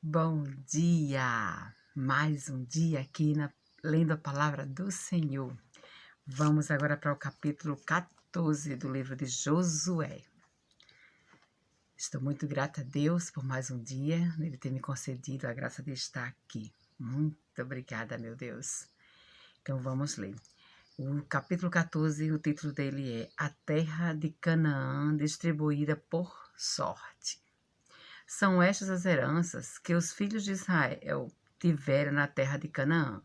Bom dia! Mais um dia aqui lendo a palavra do Senhor. Vamos agora para o capítulo 14 do livro de Josué. Estou muito grata a Deus por mais um dia, Ele ter me concedido a graça de estar aqui. Muito obrigada, meu Deus. Então vamos ler. O capítulo 14, o título dele é A Terra de Canaã Distribuída por Sorte. São estas as heranças que os filhos de Israel tiveram na terra de Canaã,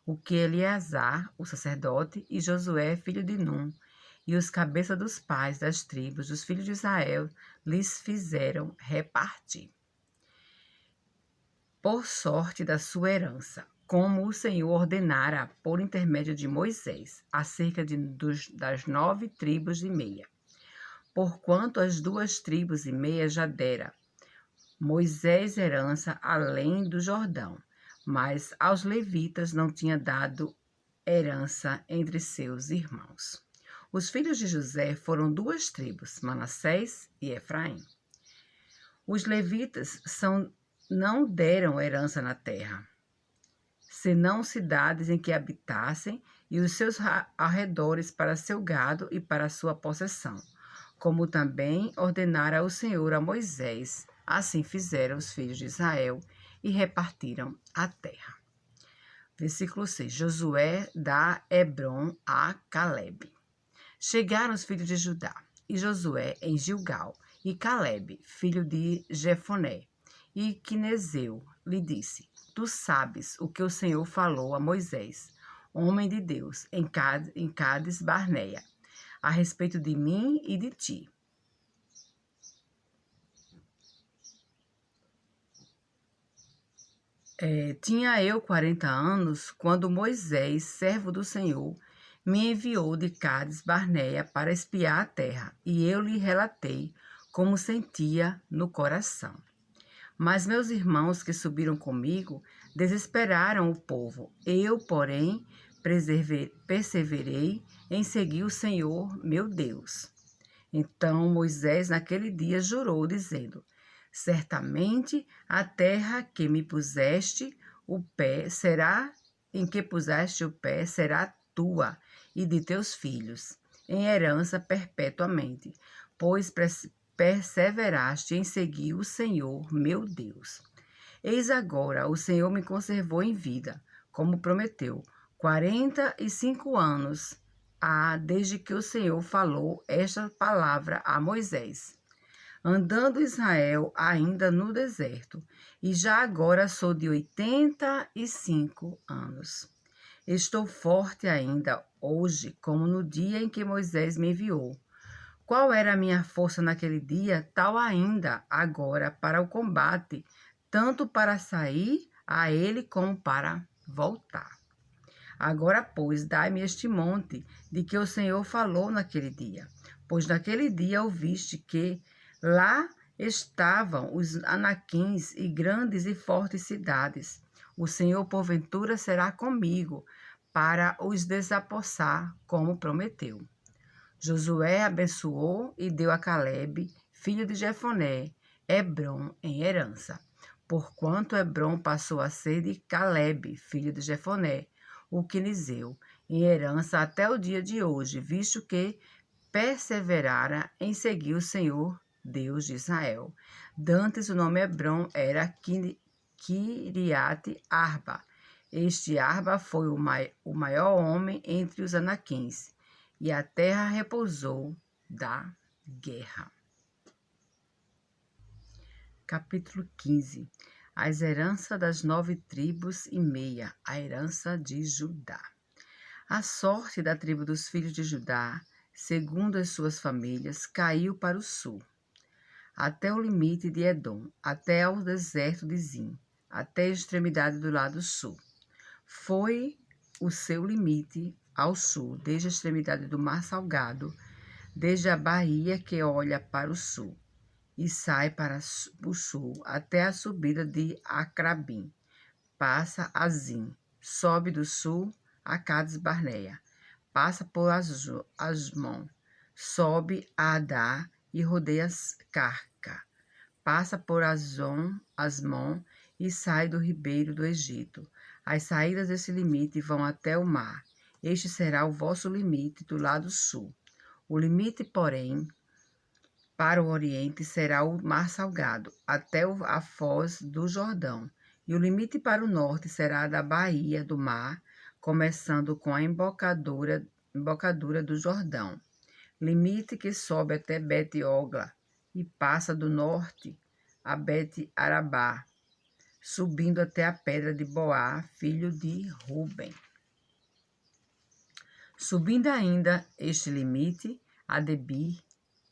o que Eleazar, o sacerdote, e Josué, filho de Num, e os cabeças dos pais das tribos dos filhos de Israel lhes fizeram repartir. Por sorte da sua herança, como o Senhor ordenara por intermédio de Moisés, acerca das 9 tribos e meia. Porquanto as 2 tribos e meia já dera Moisés herança além do Jordão, mas aos levitas não tinha dado herança entre seus irmãos. Os filhos de José foram 2 tribos, Manassés e Efraim. Os levitas não deram herança na terra, senão cidades em que habitassem e os seus arredores para seu gado e para sua possessão, como também ordenara o Senhor a Moisés. Assim fizeram os filhos de Israel e repartiram a terra. Versículo 6. Josué dá Hebrom a Calebe. Chegaram os filhos de Judá e Josué em Gilgal, e Calebe, filho de Jefoné, e Quinezeu, lhe disse: Tu sabes o que o Senhor falou a Moisés, homem de Deus, em Cádiz Barneia, a respeito de mim e de ti. Tinha eu 40 anos quando Moisés, servo do Senhor, me enviou de Cádiz Barneia para espiar a terra, e eu lhe relatei como sentia no coração. Mas meus irmãos que subiram comigo desesperaram o povo. Eu, porém, perseverei em seguir o Senhor, meu Deus. Então Moisés naquele dia jurou, dizendo: Certamente a terra que me puseste o pé em que puseste o pé será tua e de teus filhos, em herança perpetuamente, pois perseveraste em seguir o Senhor, meu Deus. Eis agora, o Senhor me conservou em vida, como prometeu, 45 anos desde que o Senhor falou esta palavra a Moisés, andando Israel ainda no deserto, e já agora sou de 85 anos. Estou forte ainda hoje, como no dia em que Moisés me enviou. Qual era a minha força naquele dia, tal ainda agora para o combate, tanto para sair a ele como para voltar. Agora, pois, dai-me este monte de que o Senhor falou naquele dia. Pois naquele dia ouviste que lá estavam os anaquins e grandes e fortes cidades. O Senhor, porventura, será comigo para os desapossar, como prometeu. Josué abençoou e deu a Calebe, filho de Jefoné, Hebrom em herança. Porquanto Hebrom passou a ser de Calebe, filho de Jefoné, o quinizeu, em herança até o dia de hoje, visto que perseverara em seguir o Senhor, Deus de Israel. Dantes o nome Hebrom era Kiriate Arba. Este Arba foi o maior homem entre os anaquins, e a terra repousou da guerra. Capítulo 15. As heranças das 9 tribos e meia, a herança de Judá. A sorte da tribo dos filhos de Judá, segundo as suas famílias, caiu para o sul, até o limite de Edom, até ao deserto de Zim, até a extremidade do lado sul. Foi o seu limite ao sul, desde a extremidade do Mar Salgado, desde a baía que olha para o sul, e sai para o sul até a subida de Acrabim, passa a Zim, sobe do sul a Cádiz Barneia, passa por Asmon, sobe a Adá e rodeia Carca, passa por Asmon e sai do ribeiro do Egito. As saídas desse limite vão até o mar. Este será o vosso limite do lado sul. O limite, porém, para o oriente será o mar Salgado, até a foz do Jordão. E o limite para o norte será da baía do mar, começando com a embocadura do Jordão. Limite que sobe até Bet-Ogla e passa do norte a Bet-Arabá, subindo até a pedra de Boá, filho de Ruben. Subindo ainda este limite, a Debir,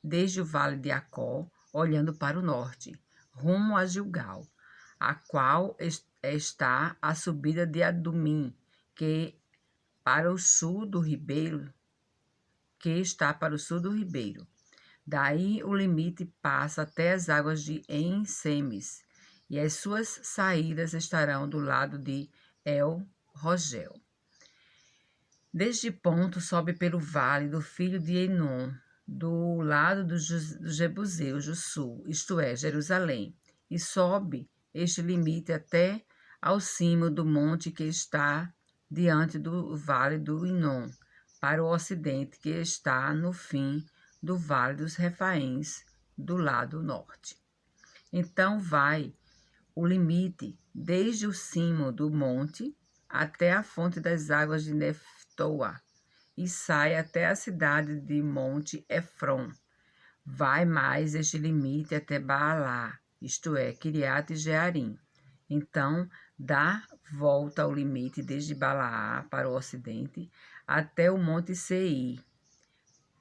desde o vale de Acó, olhando para o norte, rumo a Gilgal, a qual está a subida de Adumim, que para o sul do ribeiro, Daí o limite passa até as águas de En-Semes, e as suas saídas estarão do lado de El-Rogel. Deste ponto sobe pelo vale do filho de Enom, do lado dos Jebuseus do sul, isto é, Jerusalém, e sobe este limite até ao cimo do monte que está diante do vale do Inom, para o ocidente, que está no fim do vale dos Refaíns, do lado norte. Então vai o limite desde o cimo do monte até a fonte das águas de Neftoa, e sai até a cidade de Monte Efron. Vai mais este limite até Baalá, isto é, Kiriat Jearim. Então, dá volta ao limite desde Balaá para o ocidente até o Monte Seir.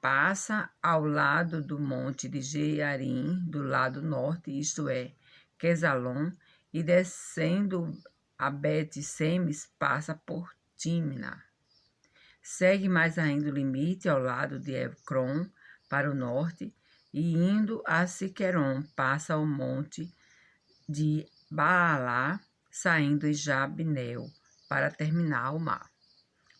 Passa ao lado do Monte de Jearim, do lado norte, isto é, Quesalon, e descendo a Bet-Semes, passa por Timna. Segue mais ainda o limite ao lado de Ecrom, para o norte, e indo a Siqueron, passa ao monte de Baalá, saindo em Jabneel, para terminar o mar.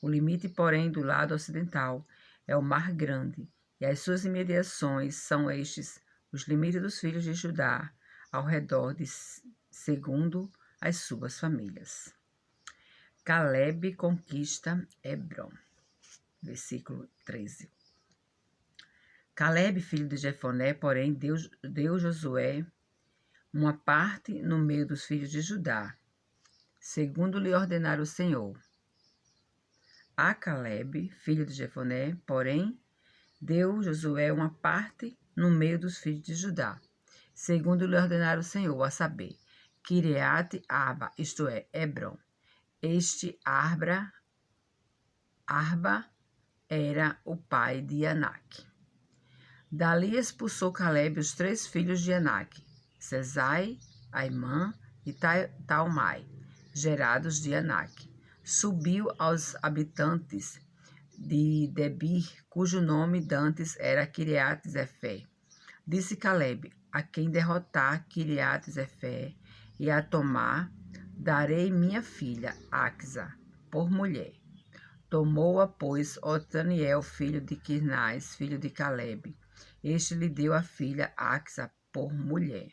O limite, porém, do lado ocidental é o Mar Grande, e as suas imediações são estes os limites dos filhos de Judá, ao redor de segundo as suas famílias. Calebe conquista Hebron. Versículo 13. Calebe, filho de Jefoné, porém, deu Josué uma parte no meio dos filhos de Judá, segundo lhe ordenara o Senhor. A Calebe, filho de Jefoné, porém, deu Josué uma parte no meio dos filhos de Judá, segundo lhe ordenara o Senhor, a saber, Kiriat Arba, isto é, Hebron. Este Arba era o pai de Anak. Dali expulsou Calebe os 3 filhos de Anak, Sesai, Aimã e Talmai, gerados de Anak. Subiu aos habitantes de Debir, cujo nome dantes era Kiriat-Zefé. Disse Calebe: a quem derrotar Kiriat-Zefé e a tomar, darei minha filha, Axa, por mulher. Tomou-a, pois, Otaniel, filho de Quinás, filho de Calebe. Este lhe deu a filha Axa por mulher.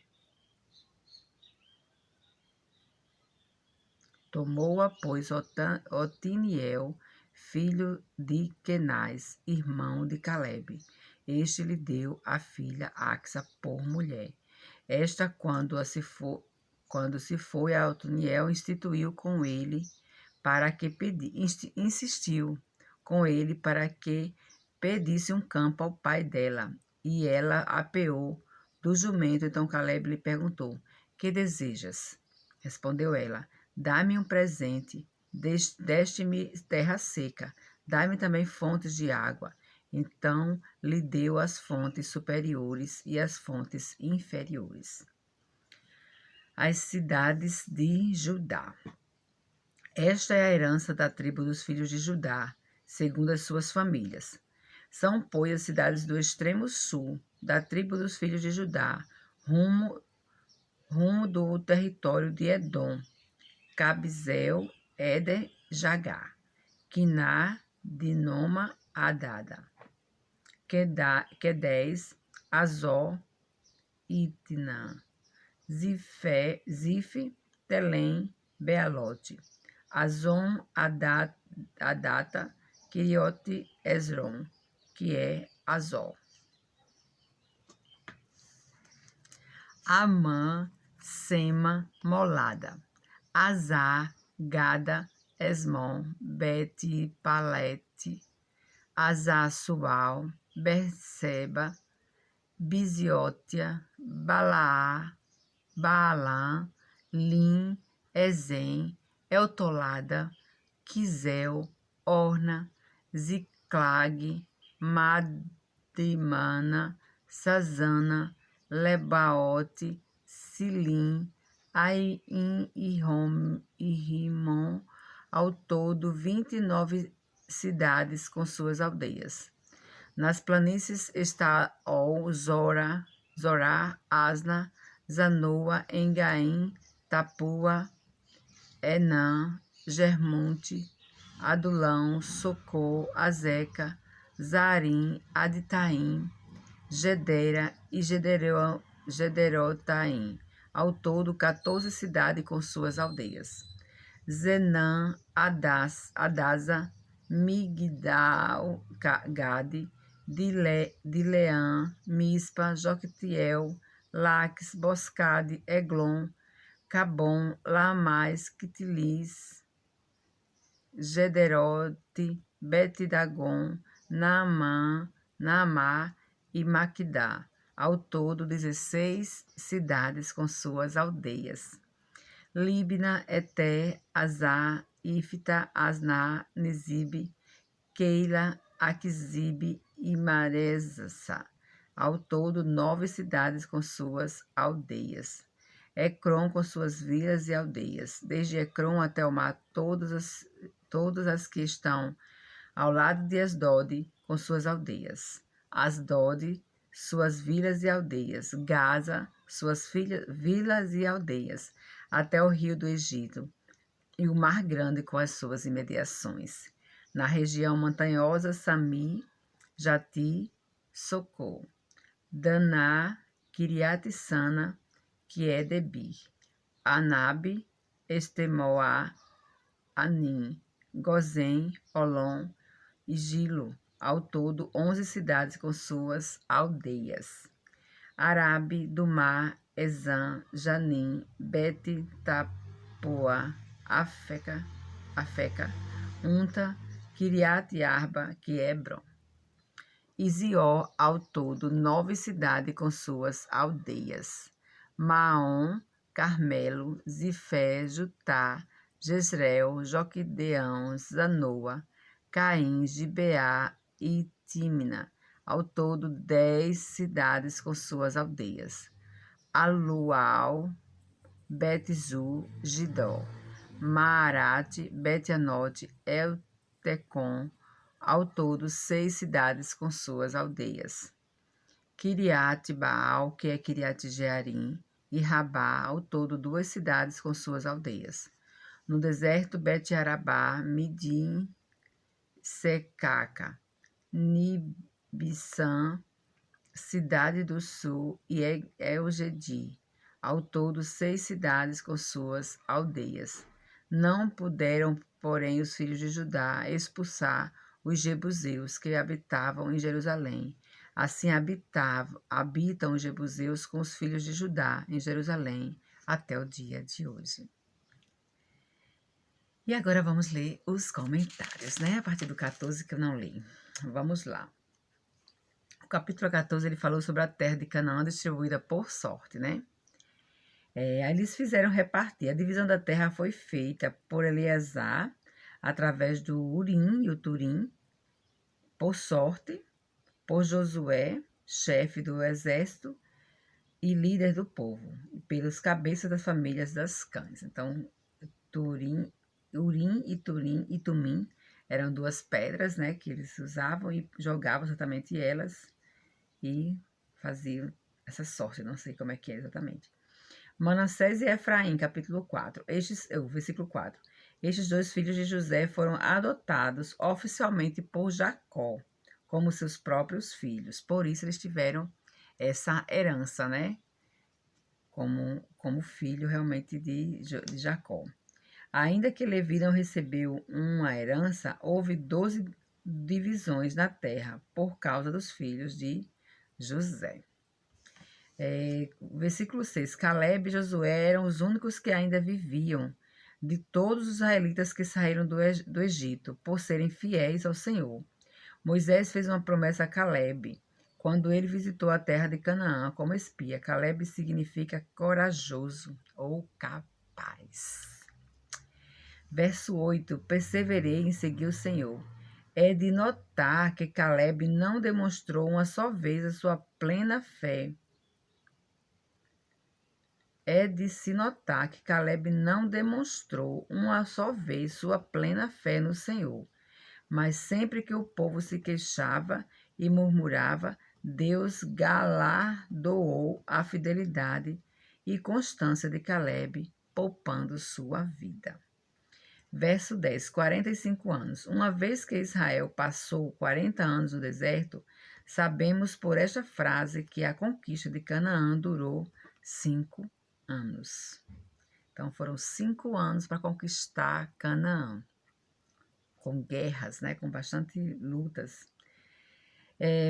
Tomou-a, pois, Otiniel, filho de Quenaz, irmão de Calebe. Este lhe deu a filha Axa por mulher. Esta, quando se foi a Otiniel, instituiu com ele para que insistiu com ele para que pedisse um campo ao pai dela, e ela apeou do jumento. Então Calebe lhe perguntou: que desejas? Respondeu ela: dá-me um presente, deste-me terra seca, dá-me também fontes de água. Então lhe deu as fontes superiores e as fontes inferiores. As cidades de Judá. Esta é a herança da tribo dos filhos de Judá, segundo as suas famílias. São, pois, as cidades do extremo sul da tribo dos filhos de Judá, rumo do território de Edom: Cabzel, Eder, Jagá, Quiná, Dinoma, Adada, Quedés, Azor, Itnã, Zif, Telém, Bealote, Azon, Adata, Kiriote, Esron, que é Azó. Amã, Sema, Molada, Azar, Gada, Esmon, Beti, Palete, Azar, Sual, Berseba, Biziotia, Baalã, Lim, Ezen, Eutolada, Quisel, Orna, Ziclag, Madimana, Sazana, Lebaote, Silim, Ain e Rimon, ao todo 29 cidades com suas aldeias. Nas planícies está Ol, Zorá, Asna, Zanoa, Engaim, Tapua, Enã, Germonte, Adulão, Socô, Azeca, Zarim, Aditaim, Gedera e Gederotaim. Ao todo, 14 cidades com suas aldeias. Zenã, Adasa, Migdal, Gade, Dileã, Mispa, Joctiel, Laques, Boscade, Eglon, Cabom, Lamais, Quitilis, Gederote, Betidagon, Naamá e Maquidá. Ao todo, 16 cidades com suas aldeias. Libna, Eté, Azar, Ifta, Asná, Nizib, Keila, Aquizib e Maresa. Ao todo, 9 cidades com suas aldeias. Ecrom com suas vilas e aldeias. Desde Ecrom até o mar, todas as que estão ao lado de Asdod com suas aldeias. Asdod, suas vilas e aldeias. Gaza, suas vilas e aldeias, até o rio do Egito e o Mar Grande com as suas imediações. Na região montanhosa, Sami, Jati, Socô, Daná, Kiriat-Sana, que é Debir, Anabe, Estemoá, Anim, Gozém, Olom e Gilo, ao todo 11 cidades com suas aldeias. Arabe, Dumá, Ezã, Janim, Bete, Tapoa, Afeca, Unta, Kiriat Arba, que é Hebron. E Zió, ao todo 9 cidades com suas aldeias. Maom, Carmelo, Zifé, Jutá, Jezreel, Joquideão, Zanoa, Caim, Gibeá e Tímina. Ao todo 10 cidades com suas aldeias. Alual, Bet-Zu, Gidó, Maarate, Bet-Anote, El-Tecom. Ao todo 6 cidades com suas aldeias. Kiriat Baal, que é Kiriat Jearim, e Rabá, ao todo 2 cidades com suas aldeias. No deserto, Bet-Arabá, Midim, Secaca, Nibissã, Cidade do Sul e Eugedi. Ao todo 6 cidades com suas aldeias. Não puderam, porém, os filhos de Judá expulsar os jebuseus que habitavam em Jerusalém. Assim habitam os jebuseus com os filhos de Judá em Jerusalém até o dia de hoje. E agora vamos ler os comentários, né? A partir do 14 que eu não li. Vamos lá. O capítulo 14, ele falou sobre a terra de Canaã distribuída por sorte, né? Aí eles fizeram repartir. A divisão da terra foi feita por Eleazar, através do Urim e o Turim, por sorte, por Josué, chefe do exército e líder do povo, e pelos cabeças das famílias das cães. Então, Urim e Turim e Tumim eram 2 pedras, né, que eles usavam e jogavam exatamente elas e faziam essa sorte, não sei como é que é exatamente. Manassés e Efraim, capítulo 4, versículo 4. Estes 2 filhos de José foram adotados oficialmente por Jacó, como seus próprios filhos. Por isso, eles tiveram essa herança, né? como filho realmente de Jacó. Ainda que Levi não recebeu uma herança, houve 12 divisões na terra por causa dos filhos de José. Versículo 6. Caleb e Josué eram os únicos que ainda viviam de todos os israelitas que saíram do Egito, por serem fiéis ao Senhor. Moisés fez uma promessa a Caleb quando ele visitou a terra de Canaã como espia. Caleb significa corajoso ou capaz. Verso 8. Perseverei em seguir o Senhor. É de notar que Caleb não demonstrou uma só vez a sua plena fé. É de se notar que Caleb não demonstrou uma só vez sua plena fé no Senhor. Mas sempre que o povo se queixava e murmurava, Deus galardoou a fidelidade e constância de Caleb, poupando sua vida. Verso 10, 45 anos. Uma vez que Israel passou 40 anos no deserto, sabemos por esta frase que a conquista de Canaã durou 5 anos. Então, foram 5 anos para conquistar Canaã, com guerras, né, com bastante lutas.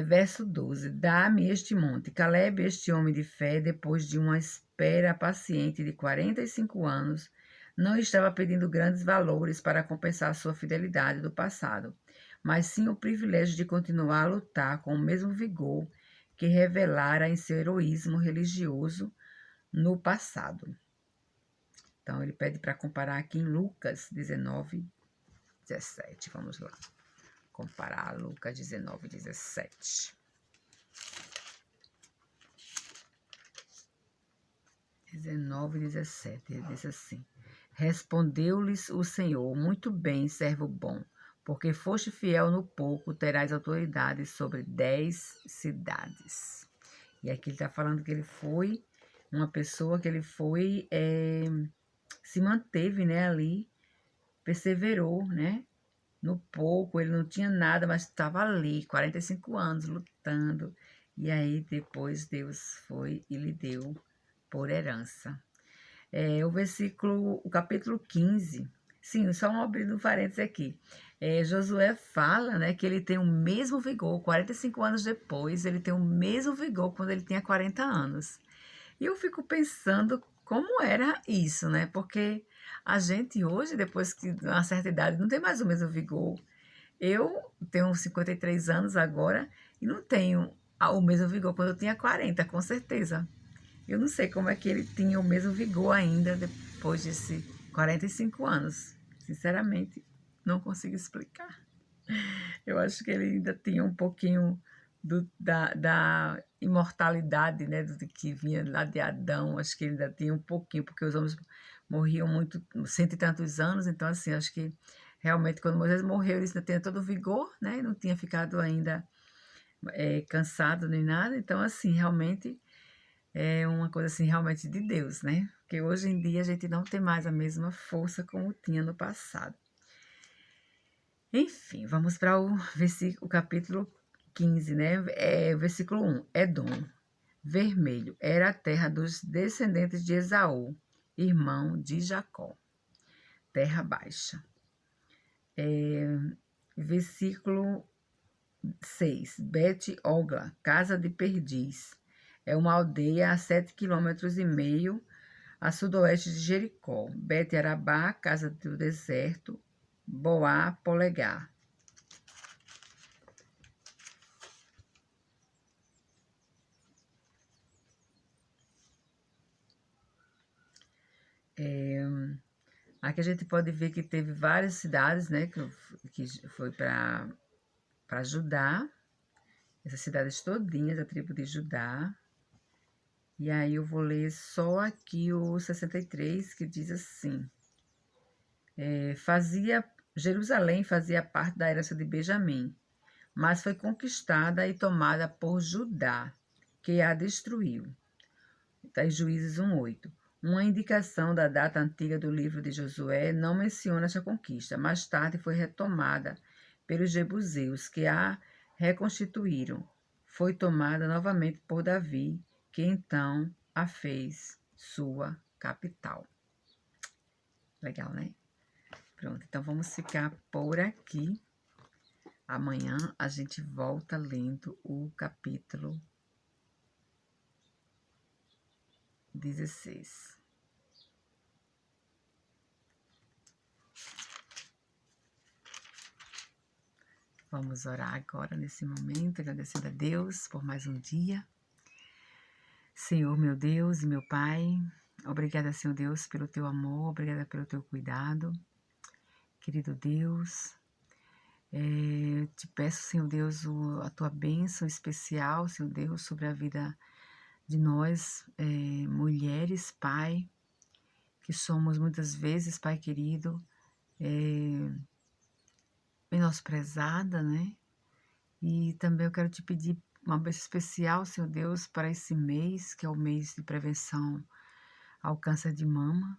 Verso 12, dá-me este monte. Caleb, este homem de fé, depois de uma espera paciente de 45 anos, não estava pedindo grandes valores para compensar sua fidelidade do passado, mas sim o privilégio de continuar a lutar com o mesmo vigor que revelara em seu heroísmo religioso no passado. Então, ele pede para comparar aqui em Lucas 19, 17. Vamos lá. Comparar Lucas 19, 17. 19, 17. Ele diz assim: respondeu-lhes o Senhor: muito bem, servo bom, porque foste fiel no pouco, terás autoridade sobre 10 cidades. E aqui ele está falando que ele foi uma pessoa que ele foi, se manteve, né, ali, perseverou, né, no pouco, ele não tinha nada, mas estava ali, 45 anos lutando. E aí depois Deus foi e lhe deu por herança. O capítulo 15, sim, só um abrindo um parênteses aqui. Josué fala, né, que ele tem o mesmo vigor, 45 anos depois, ele tem o mesmo vigor quando ele tinha 40 anos. E eu fico pensando como era isso, né? Porque a gente hoje, depois que de uma certa idade, não tem mais o mesmo vigor. Eu tenho 53 anos agora e não tenho o mesmo vigor quando eu tinha 40, com certeza. Eu não sei como é que ele tinha o mesmo vigor ainda depois desses 45 anos. Sinceramente, não consigo explicar. Eu acho que ele ainda tinha um pouquinho da imortalidade, né, do que vinha lá de Adão. Acho que ele ainda tinha um pouquinho, porque os homens morriam muito, 100 e tantos anos. Então, assim, acho que realmente quando Moisés morreu, ele ainda tinha todo o vigor, né, não tinha ficado ainda cansado nem nada. Então, assim, realmente é uma coisa assim, realmente de Deus, né? Porque hoje em dia a gente não tem mais a mesma força como tinha no passado. Enfim, vamos para o capítulo 15, né? Versículo 1. Edom, vermelho, era a terra dos descendentes de Esaú, irmão de Jacó. Terra baixa. Versículo 6. Bet-Ogla, casa de perdiz. É uma aldeia a 7,5 km a sudoeste de Jericó. Bet-Arabá, casa do deserto. Boá, polegar. Aqui a gente pode ver que teve várias cidades, né, que foi para Judá, essas cidades todinhas da tribo de Judá. E aí eu vou ler só aqui o 63, que diz assim: Jerusalém fazia parte da herança de Benjamim, mas foi conquistada e tomada por Judá, que a destruiu. Está em Juízes 1:8. Uma indicação da data antiga do livro de Josué não menciona essa conquista. Mais tarde foi retomada pelos jebuseus, que a reconstituíram. Foi tomada novamente por Davi, que então a fez sua capital. Legal, né? Pronto, então vamos ficar por aqui. Amanhã a gente volta lendo o capítulo 16. Vamos orar agora, nesse momento, agradecendo a Deus por mais um dia. Senhor, meu Deus e meu Pai, obrigada, Senhor Deus, pelo teu amor, obrigada pelo teu cuidado. Querido Deus, te peço, Senhor Deus, a tua bênção especial, Senhor Deus, sobre a vida de nós, mulheres, Pai, que somos muitas vezes, Pai querido, menosprezada, né? E também eu quero te pedir uma bênção especial, Senhor Deus, para esse mês, que é o mês de prevenção ao câncer de mama,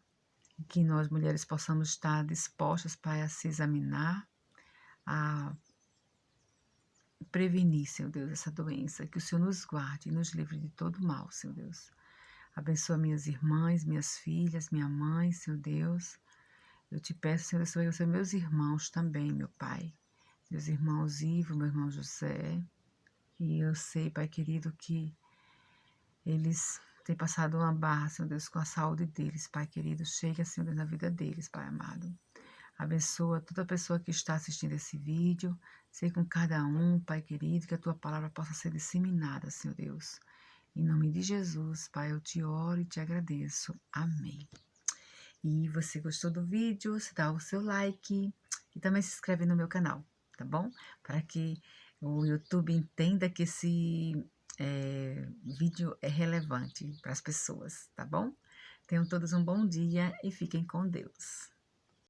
e que nós mulheres possamos estar dispostas, Pai, a se examinar, a prevenir, Senhor Deus, essa doença, que o Senhor nos guarde e nos livre de todo mal, Senhor Deus. Abençoa minhas irmãs, minhas filhas, minha mãe, Senhor Deus. Eu te peço, Senhor Deus, abençoe meus irmãos também, meu Pai. Meus irmãos Ivo, meu irmão José. E eu sei, Pai querido, que eles têm passado uma barra, Senhor Deus, com a saúde deles, Pai querido. Chega, Senhor Deus, na vida deles, Pai amado. Abençoa toda pessoa que está assistindo esse vídeo. Sei com cada um, Pai querido, que a Tua palavra possa ser disseminada, Senhor Deus. Em nome de Jesus, Pai, eu te oro e te agradeço. Amém. E você gostou do vídeo, você dá o seu like e também se inscreve no meu canal, tá bom? Para que o YouTube entenda que esse vídeo é relevante para as pessoas, tá bom? Tenham todos um bom dia e fiquem com Deus.